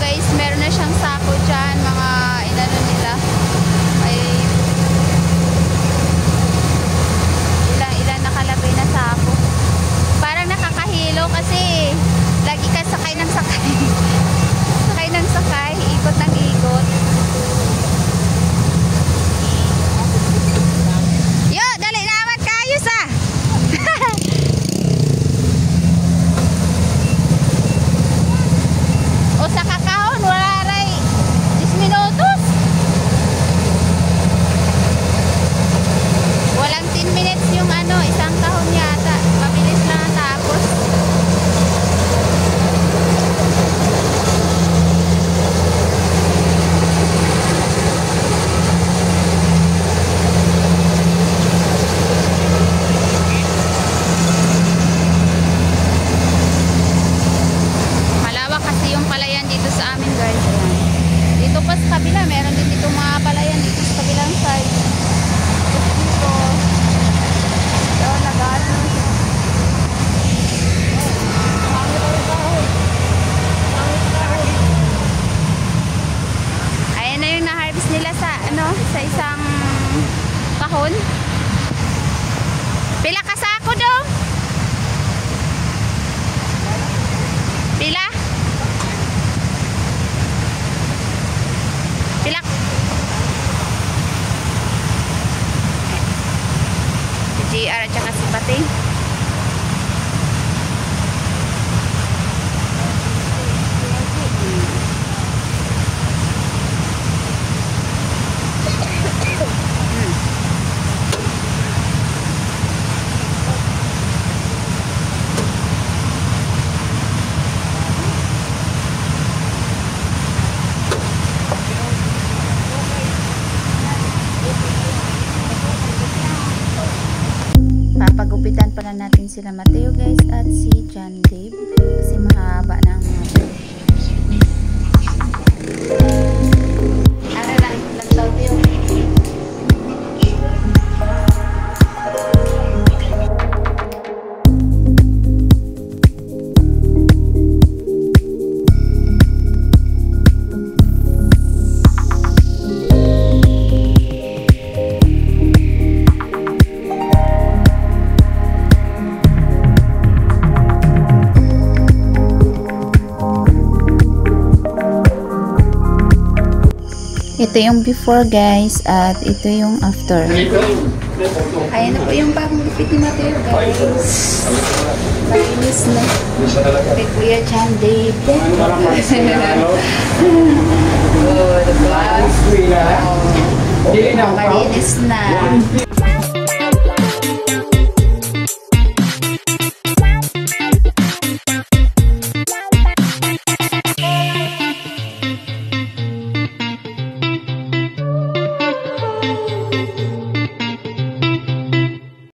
guys, meron na siyang sako dyan, mga inano nila. Ay, ilan nakalagay na sako. Parang nakakahilo kasi lagi ka sakay ng sakay. Sakay ng sakay, ikot ng ikot. Yo, dali naman kayo sa. O sa kakahon, wala ray 10 minutos. Walang 10 minutes yung ano, isang kahon yata. Mabilis lang ang tapos. Malawak kasi yung palayan dito sa amin, guys. Ayan. Dito pa sa kabila, meron din dito mga palayan dito sa kabilang side. Dito. Doon, nag-ano. Ayan na yung na-harvest nila sa, ano, sa isang kahon. Pila ka sako daw? Pila? Pila? Si JR at saka si Pati. Papagupitan pala natin sila Mateo, guys, at si John Dave kasi mahaba na ang mga ano lang, lantaw tayo. Ito yung before, guys, at ito yung after. Ayan na po yung pag-gupit ni Mateo, guys. Malinis na. Kay Kuya John Dave. Oh, diba? Malinis na.